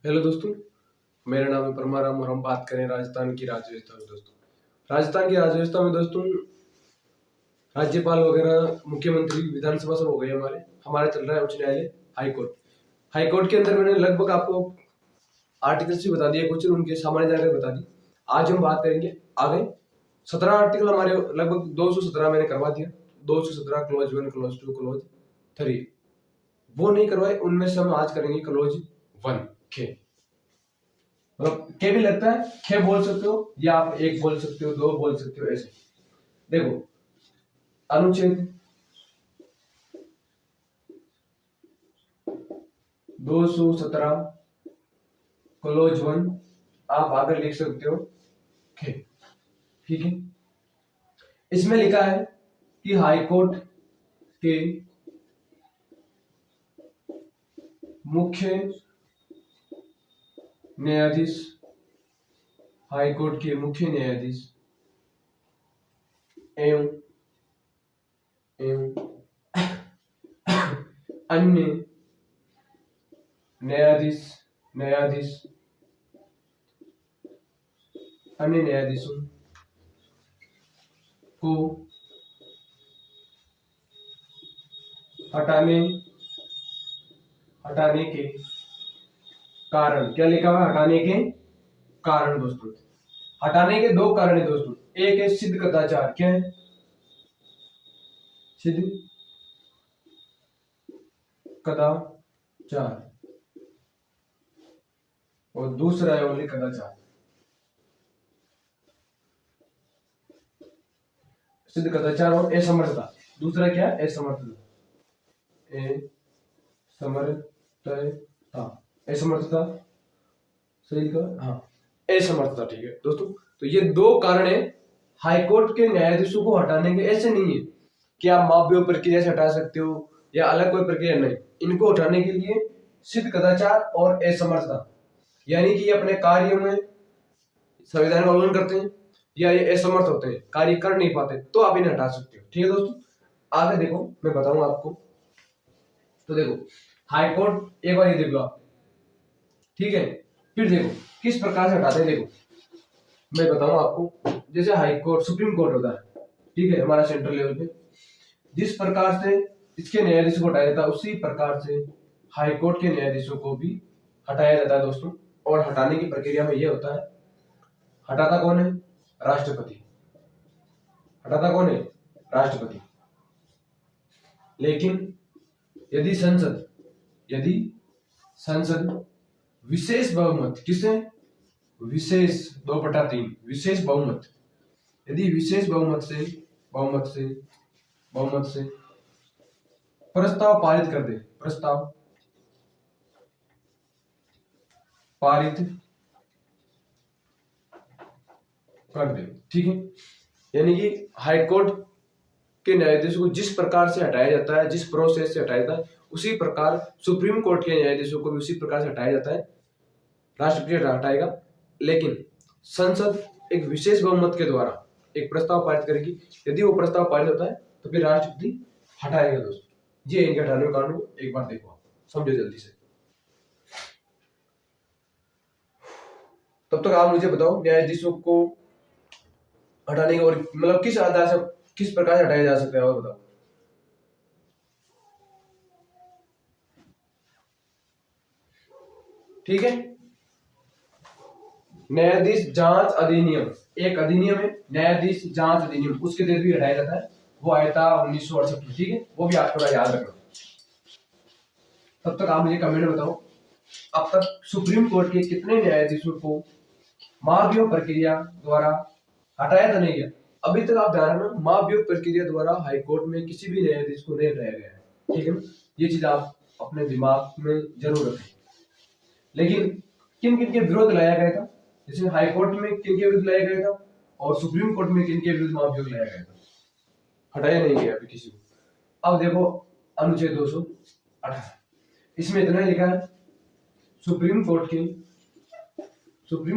Hello दोस्तों, मेरा नाम है परमाराम और हम बात करें राजस्थान की राज्य व्यवस्था में। दोस्तों, राजस्थान की राज्य व्यवस्था में दोस्तों राज्यपाल वगैरह, मुख्यमंत्री, विधानसभा सब हो गए। हमारे हमारा चल रहा है उच्च न्यायालय, हाईकोर्ट। हाईकोर्ट के अंदर मैंने लगभग आपको आर्टिकल्स भी बता दिए, कुछ उनके सामान्य जानकारी बता दी। आज हम बात करेंगे आगे 17 आर्टिकल हमारे, लगभग 217 मैंने करवा दिया। 217 क्लोज 1, क्लोज 2, क्लोज 3 वो नहीं करवाए, उनमें से हम आज करेंगे क्लोज 1 खे। मतलब के भी लगता है, खे बोल सकते हो या आप एक बोल सकते हो, दो बोल सकते हो, ऐसे। देखो, अनुच्छेद 217 क्लोज 1 आप आगे लिख सकते हो खे। ठीक है, इसमें लिखा है कि हाईकोर्ट के मुख्य न्यायाधीश, हाईकोर्ट के मुख्य न्यायाधीश एवं अन्य न्यायाधीश अन्य न्यायाधीशों को हटाने के कारण, क्या लिखा हुआ है? हटाने के कारण। दोस्तों, हटाने के दो कारण है दोस्तों। एक है सिद्ध कदाचार। क्या है? सिद्ध कदाचार। और दूसरा है ओनली कदाचार। सिद्ध कदाचार और असमर्थता। दूसरा क्या है? असमर्थता। असमर्थता, असमर्थता, सही का? हाँ, असमर्थता। ठीक है दोस्तों, तो ये दो कारण है हाईकोर्ट के न्यायाधीशों को हटाने के। ऐसे नहीं है कि आप मापदंड प्रक्रिया से हटा सकते हो या अलग कोई प्रक्रिया, नहीं। इनको हटाने के लिए सिद्ध कदाचार और असमर्थता, यानी कि ये अपने कार्यों में संविधान का उल्लंघन करते हैं या ये असमर्थ होते हैं, कार्य कर नहीं पाते, तो आप इन्हें हटा सकते हो। ठीक है दोस्तों, आगे देखो, मैं बताऊंगा आपको। तो देखो, हाईकोर्ट एक बार ये देख लो आप। ठीक है, फिर देखो किस प्रकार से हटाते हैं। देखो, मैं बताऊंगा आपको। जैसे हाई कोर्ट, सुप्रीम कोर्ट होता है, ठीक है, हमारा सेंट्रल लेवल पे, जिस प्रकार से इसके न्यायाधीशों को हटाया जाता है, उसी प्रकार से हाई कोर्ट के न्यायाधीशों को भी हटाया जाता है दोस्तों। और हटाने की प्रक्रिया में यह होता है, हटाता कौन है? राष्ट्रपति। हटाता कौन है? राष्ट्रपति। लेकिन यदि संसद विशेष बहुमत, किसे? विशेष 2/3 विशेष बहुमत, यदि विशेष बहुमत से प्रस्ताव पारित कर दे, प्रस्ताव पारित कर दे, ठीक है, यानी कि हाईकोर्ट के न्यायाधीशों को जिस प्रकार से हटाया जाता है, जिस प्रोसेस से हटाया जाता है, उसी प्रकार सुप्रीम कोर्ट के न्यायाधीशों को भी उसी प्रकार से हटाया जाता है। राष्ट्रपति हटाएगा, लेकिन संसद एक विशेष बहुमत के द्वारा एक प्रस्ताव पारित करेगी। यदि वो प्रस्ताव पारित होता है तो फिर राष्ट्रपति हटाएगा दोस्तों। ये इनके हटाने का कारण एक बार देखो, समझो जल्दी से। तब तक आप मुझे बताओ, न्यायाधीशों को हटाने का और मतलब किस आधार से, किस प्रकार से हटाया जा सकता है, और बताओ। ठीक है, न्यायाधीश जांच अधिनियम, एक अधिनियम है न्यायाधीश जांच अधिनियम, उसके तहत भी हटाया जाता है। वो आया था 1968 में। ठीक है, वो भी आप थोड़ा याद रखना। तब तक आप मुझे कमेंट में बताओ, अब तक सुप्रीम कोर्ट के कितने न्यायाधीशों को महाभियोग प्रक्रिया द्वारा हटाया तो नहीं गया? अभी तक आप ध्यान रखना, महाभियोग प्रक्रिया द्वारा हाईकोर्ट में किसी भी न्यायाधीश को नहीं हटाया गया है। ठीक है ना, ये चीज आप अपने दिमाग में जरूर रखें। लेकिन किन किन के विरोध लाया गया था? जैसे हाईकोर्ट में किन के विरुद्ध लाया गया था और सुप्रीम कोर्ट में किन के विरुद्ध महाभियोग लाया गया था? हटाया नहीं गया अभी किसी को। अब देखो, अनुच्छेद 218, इसमें इतना लिखा है, सुप्रीम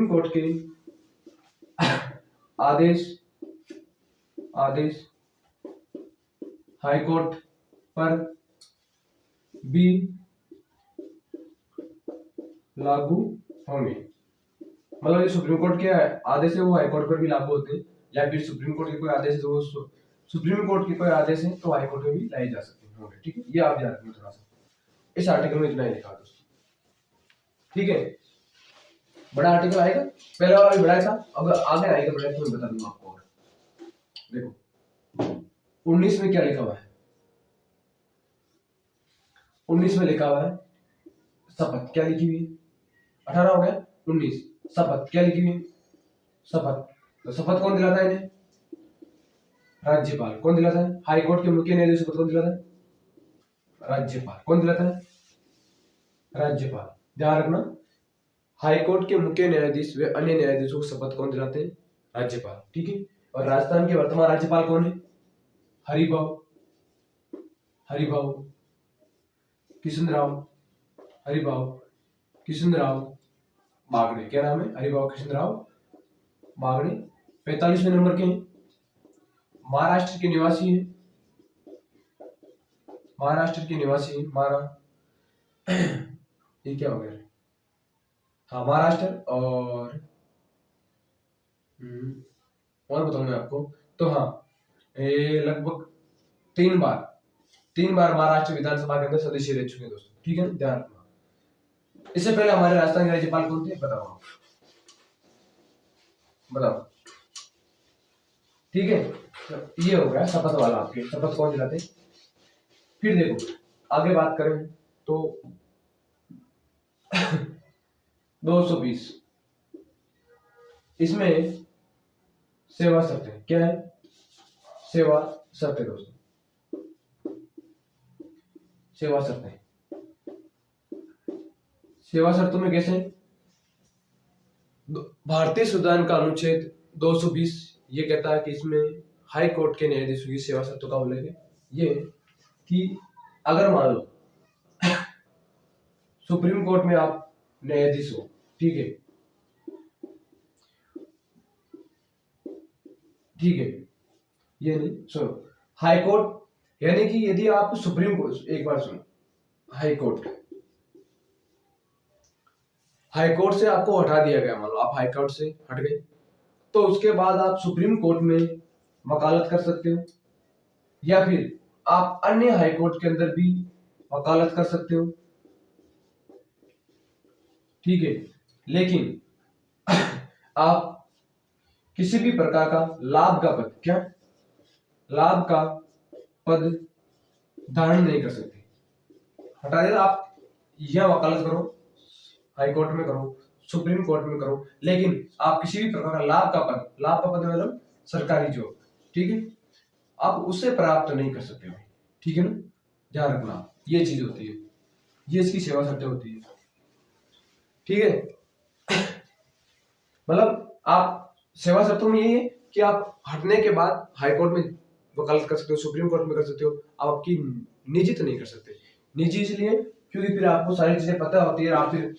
कोर्ट के आदेश हाईकोर्ट पर भी लागू होंगे। मतलब ये सुप्रीम कोर्ट के आदेश है वो हाई कोर्ट पर भी लागू होते हैं, या फिर सुप्रीम कोर्ट के कोई आदेश है तो वो सुप्रीम कोर्ट के कोई आदेश है तो हाई कोर्ट में भी लाए जा सकते हैं होंगे। ठीक है, ये आप ध्यान रखना थोड़ा सा, इस आर्टिकल में इतना ही लिखा दोस्तों। ठीक है, बड़ा आर्टिकल आएगा, पहले वाला भी बड़ा था, अगर आगे आएगा बड़ा तो मैं बता दूंगा आपको। और देखो 19 में क्या लिखा हुआ है, 19 में लिखा हुआ है शपथ, क्या लिखी हुई है, 18 हो गया, 19 शपथ क्या लिखी हुई है, शपथ। तो शपथ कौन दिलाता है इन्हें, राज्यपाल। कौन दिलाता है, हाई कोर्ट के मुख्य न्यायाधीश शपथ कौन दिलाता है, राज्यपाल। कौन दिलाता है, राज्यपाल। ध्यान रखना, हाई कोर्ट के मुख्य न्यायाधीश व अन्य न्यायाधीशों को शपथ कौन दिलाते हैं, राज्यपाल। ठीक है, और राजस्थान के वर्तमान राज्यपाल कौन है, हरिभाऊ, हरिभाऊ कृष्णराव, हरिभाऊ कृष्णराव बागड़े। क्या नाम है, हरिभाऊ कृष्णराव बागड़े। 45वें नंबर के हैं, महाराष्ट्र के निवासी हैं, महाराष्ट्र के निवासी हैं, ये क्या हो गया, हाँ महाराष्ट्र। और बताऊं मैं आपको, तो हाँ ये लगभग 3 बार महाराष्ट्र विधानसभा के अंदर सदस्य रह चुके हैं दोस्तों। ठीक है, ध्यान रखना। इससे पहले हमारे राजस्थान के राज्यपाल कौन थे, बताओ बताओ। ठीक है, तो ये हो गया शपथ वाला, आपके शपथ कौन दिलाते। फिर देखो आगे बात करें तो 220 इसमें सेवा शर्त है, क्या है, सेवा शर्त है दोस्तों, सेवा शर्त है। सेवा शर्तों में कैसे, भारतीय संविधान का अनुच्छेद 220 ये कहता है कि इसमें हाई कोर्ट के न्यायाधीशों की सेवा शर्तों का उल्लेख है, ये कि अगर मान लो सुप्रीम कोर्ट में आप न्यायाधीश हो, ठीक है, ठीक है, ये नहीं सुनो, हाई कोर्ट यानी कि यदि आप सुप्रीम कोर्ट, एक बार सुनो, हाई कोर्ट, हाई कोर्ट से आपको हटा दिया गया, मान लो आप हाई कोर्ट से हट गए, तो उसके बाद आप सुप्रीम कोर्ट में वकालत कर सकते हो, या फिर आप अन्य हाई कोर्ट के अंदर भी वकालत कर सकते हो। ठीक है, लेकिन आप किसी भी प्रकार का लाभ का पद, क्या लाभ का पद धारण नहीं कर सकते। हटा दिया, आप यह वकालत करो, हाई कोर्ट में करो, सुप्रीम कोर्ट में करो, लेकिन आप किसी भी प्रकार का लाभ का पद मतलब सरकारी जॉब, ठीक है, आप उसे प्राप्त नहीं कर सकते हो। ठीक है ना, ध्यान रखना, ये चीज होती है, ये इसकी सेवा शर्तें होती है। ठीक है, मतलब आप सेवा शर्तों में यही है कि आप हटने के बाद हाई कोर्ट में वकालत कर सकते हो, सुप्रीम कोर्ट में कर सकते हो, आप आपकी निजी तो नहीं कर सकते। निजी इसलिए क्योंकि फिर आपको सारी चीजें पता होती है, आप फिर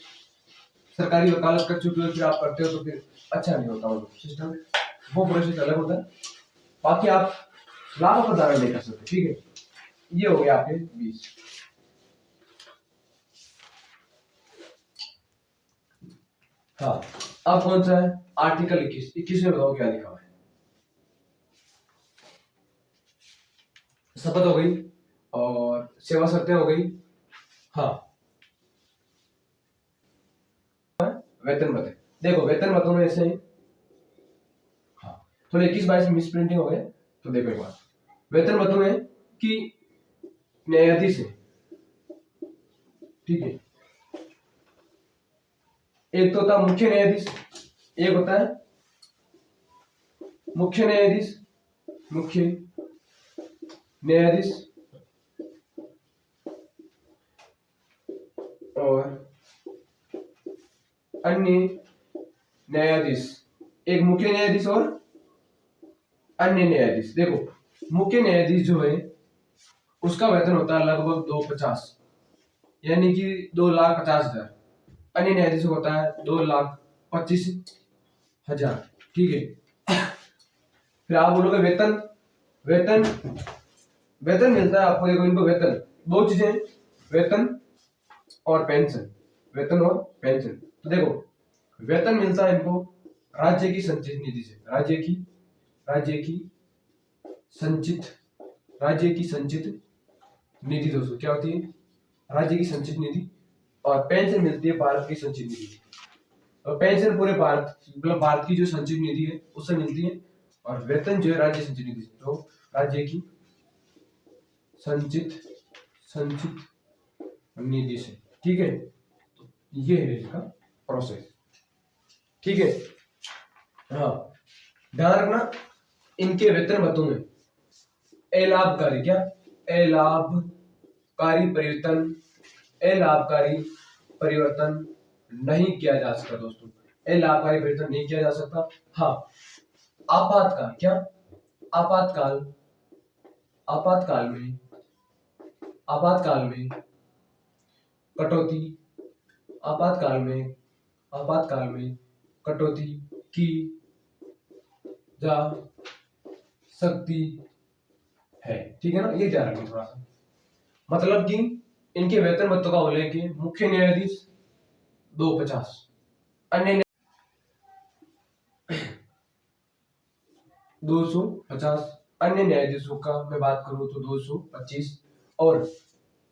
सरकारी वकालत कर चुके हो, फिर आप करते हो तो फिर अच्छा नहीं होता वो सिस्टम, वो प्रोसेस अलग होता है। बाकी आप लाभ का धारण नहीं कर सकते। ठीक है, ये हो गया आपके 20। हाँ, अब कौन सा है, आर्टिकल 21 में बताओ क्या लिखा हुआ है। शपथ हो गई और सेवा शर्तें हो गई। हाँ, वेतन भत्ते, देखो वेतन भत्तों में ऐसे, हाँ थोड़े 21-22 मिस प्रिंटिंग हो गए, तो देखो एक बार वेतन भत्तों में कि न्यायाधीश है, ठीक है, एक तो होता है मुख्य न्यायाधीश, एक होता है मुख्य न्यायाधीश, मुख्य न्यायाधीश और अन्य न्यायाधीश, एक मुख्य न्यायाधीश और अन्य न्यायाधीश। देखो मुख्य न्यायाधीश जो है उसका वेतन होता है लगभग 250, यानी कि 2,50,000। अन्य न्यायाधीश होता है 2,25,000। ठीक है, फिर आप बोलोगे वेतन, वेतन वेतन मिलता है आपको, देखो इनको वेतन, दो चीजें, वेतन और पेंशन। वेतन और पेंशन। तो देखो वेतन मिलता है इनको राज्य की संचित निधि से, राज्य की संचित निधि दोस्तों क्या होती है, राज्य की संचित निधि। और पेंशन मिलती है भारत की संचित निधि। और पेंशन पूरे भारत मतलब भारत की जो संचित निधि है उससे मिलती है, और वेतन जो है राज्य संचित निधि से, तो राज्य की संचित निधि से। ठीक है, तो ये है इसका प्रोसेस। ठीक है, हाँ ध्यान रखना इनके वेतन भत्तों में अलाभकारी क्या, अलाभकारी परिवर्तन नहीं किया जा सकता दोस्तों, अलाभकारी परिवर्तन नहीं किया जा सकता। हाँ आपातकाल क्या, आपातकाल में कटौती, आपातकाल में कटौती की जा सकती है। ठीक है ना, ये ध्यान रखना थोड़ा सा। मतलब कि इनके वेतन भत्तों का उल्लेख मुख्य न्यायाधीश 250, अन्य 250, अन्य न्यायाधीशों का मैं बात करूं तो 225। और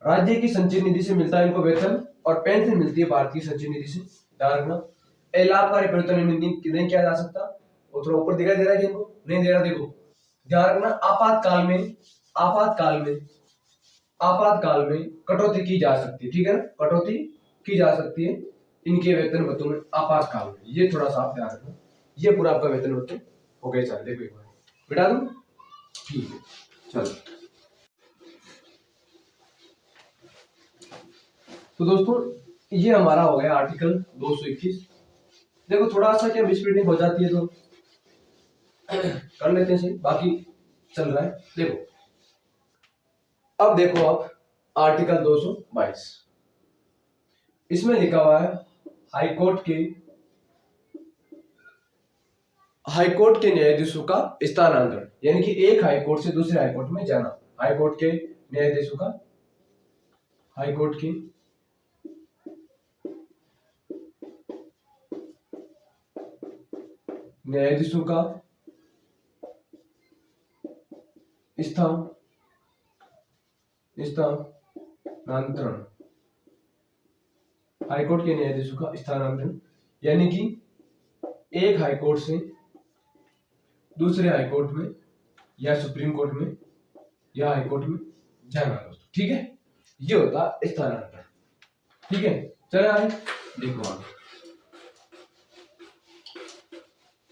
राज्य की संचित निधि से मिलता है इनको वेतन और पेंशन मिलती है भारतीय संचित निधि से। ध्यान रखना अलाभकारी परिवर्तन नहीं किया जा सकता। और थोड़ा ऊपर दिखाई दे रहा है कि इनको नहीं दे रहा, देखो ध्यान रखना आपातकाल में कटौती की जा सकती है। ठीक है ना, कटौती की जा सकती है इनके वेतन भत्तों में आपातकाल में। ये थोड़ा सा आप ध्यान रखना, ये पूरा आपका वेतन भत्ते हो गए। चल देखो एक बार बिठा दूं, ठीक है चलो। तो दोस्तों ये हमारा हो गया आर्टिकल 221। देखो थोड़ा सा क्या मिसप्रिंटिंग हो जाती है तो कर लेते हैं सही, बाकी चल रहा है। देखो अब देखो आप आर्टिकल 222, इसमें लिखा हुआ है हाईकोर्ट के न्यायाधीशों का स्थानांतरण, यानी कि एक हाईकोर्ट से दूसरे हाईकोर्ट में जाना। हाईकोर्ट के न्यायाधीशों का स्थानांतरण, हाईकोर्ट के न्यायाधीशों का स्थानांतरण, यानी कि एक हाईकोर्ट से दूसरे हाईकोर्ट में या सुप्रीम कोर्ट में या हाईकोर्ट में जाना दोस्तों। ठीक है, ये होता है स्थानांतरण। ठीक है, चले आगे देखो आगे।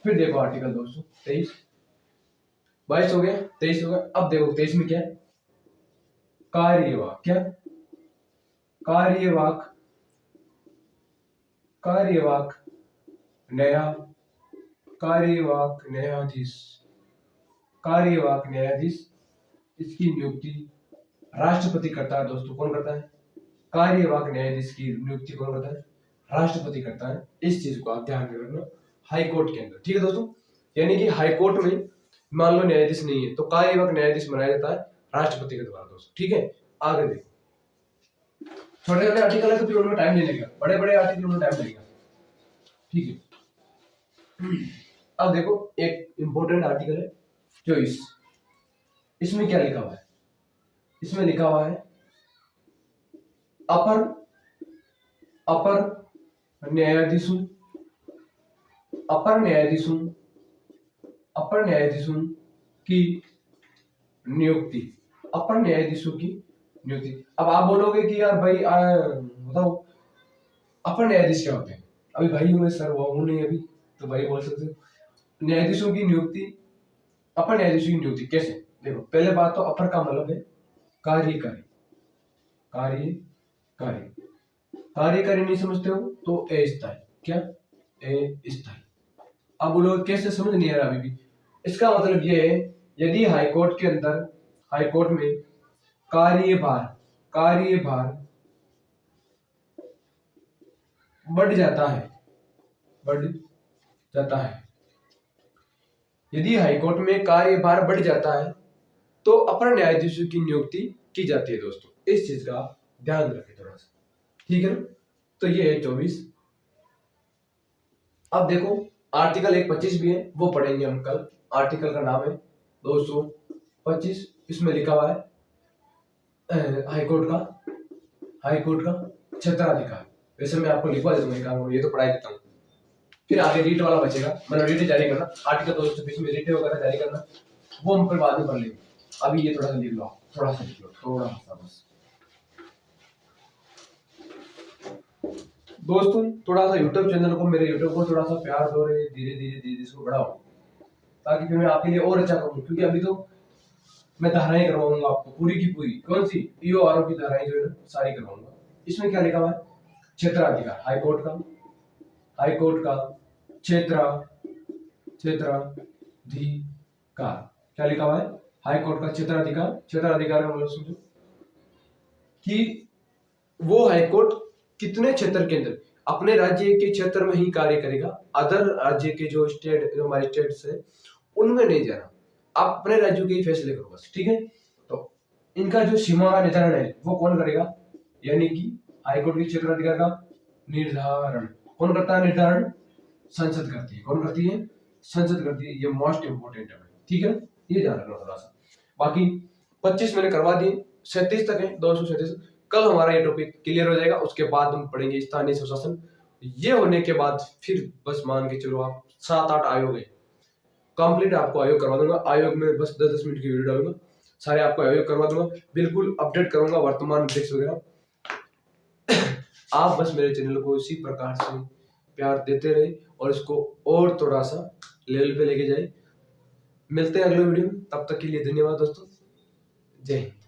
फिर देखो आर्टिकल 223, 22 हो गया, 23 हो गया। अब देखो 23 में क्या है, कार्यवाहक क्या, कार्यवाहक न्यायाधीश, इसकी नियुक्ति राष्ट्रपति करता है दोस्तों। कौन करता है, कार्यवाहक न्यायाधीश की नियुक्ति कौन करता है, राष्ट्रपति करता है। इस चीज को आप ध्यान में रखना हाईकोर्ट के अंदर। ठीक है दोस्तों, यानी कि हाईकोर्ट में मान लो न्यायाधीश नहीं है तो कार्यवाहक न्यायाधीश बनाया जाता है राष्ट्रपति के द्वारा दोस्तों। ठीक है, आगे देखो छोटे छोटे आर्टिकल है तो फिर उनमें टाइम नहीं लगेगा, बड़े बड़े आर्टिकल में टाइम लगेगा। ठीक है, अब देखो एक इंपॉर्टेंट आर्टिकल है 24, इसमें क्या लिखा हुआ है, इसमें लिखा हुआ है अपर न्यायाधीशों की नियुक्ति, अपर न्यायाधीशों की नियुक्ति। अब आप बोलोगे कि यार भाई बताओ अपर न्यायाधीश क्या होते हैं, अभी भाई हूं सर वो हूं नहीं अभी, तो भाई बोल सकते हो न्यायाधीशों की नियुक्ति, अपर न्यायाधीशों की नियुक्ति कैसे। देखो पहले बात तो अपर का मतलब है कार्यकारी नहीं समझते हो तो अस्थायी, क्या अस्थायी। अब बोलो कैसे, समझ नहीं आ रहा अभी भी। इसका मतलब ये है यदि हाईकोर्ट में कार्यभार बढ़ जाता है, यदि हाईकोर्ट में कार्यभार बढ़ जाता है तो अपर न्यायाधीशों की नियुक्ति की जाती है दोस्तों। इस चीज का ध्यान रखें थोड़ा सा, ठीक है ना। तो ये है 24। अब देखो आर्टिकल 125 भी है, वो पढ़ेंगे हम कल। आर्टिकल का नाम है 225। इसमें लिखा हुआ है हाईकोर्ट का क्षेत्राधिकार। वैसे मैं आपको लिखवा देता हूँ, ये तो पढ़ाई देता हूँ। फिर आगे रीट वाला बचेगा, मतलब रीट जारी करना, आर्टिकल 226 में रीट वगैरह जारी करना, वो हम फिर बाद में पढ़ लेंगे। अभी ये थोड़ा सा लिख लो, थोड़ा सा बस। दोस्तों थोड़ा सा यूट्यूब चैनल को, मेरे यूट्यूब को थोड़ा सा प्यार दो रे, धीरे धीरे इसको बढ़ाओ, ताकि फिर मैं आपके लिए और अच्छा करूँ। क्योंकि अभी तो मैं धाराएं करवाऊंगा आपको पूरी की पूरी, कौन सी EORO की धाराएं जो है ना सारी करवाऊंगा। इसमें क्या लिखा हुआ है, क्षेत्राधिकार, हाईकोर्ट का क्षेत्राधिकार, क्या लिखा हुआ है, हाईकोर्ट का क्षेत्राधिकार का मतलब समझो कि वो हाईकोर्ट कितने क्षेत्र के अंदर, अपने राज्य के क्षेत्र में ही कार्य करेगा, अदर राज्य के जो हमारे स्टेट्स है उनमें नहीं जाना, आप अपने राज्यों के ही फैसले करो बस, ठीक है। तो इनका जो सीमा का निर्धारण है वो कौन करेगा, यानी कि हाईकोर्ट के क्षेत्राधिकार का निर्धारण कौन करता है, निर्धारण संसद करती है। कौन करती है, संसद करती है। ये मोस्ट इंपोर्टेंट है, ठीक है, ये ध्यान रखना थोड़ा सा। बाकी 25 मैंने करवा दिए, 37 तक है, 237। कल हमारा ये टॉपिक क्लियर हो जाएगा, उसके बाद हम पढ़ेंगे स्थानीय स्वशासन। ये होने के बाद फिर बस मान के चलो आप 7-8 आयोग है कंप्लीट, आपको आयोग करवा दूंगा। आयोग में बस 10-10 मिनट की वीडियो डालूंगा, सारे आपको आयोग करवा दूंगा, बिल्कुल अपडेट करूंगा वर्तमान डेट्स वगैरह। आप बस मेरे चैनल को इसी प्रकार से प्यार देते रहे और इसको और थोड़ा सा लेवल पे लेके जाए। मिलते हैं अगले वीडियो में, तब तक के लिए धन्यवाद दोस्तों, जय हिंद।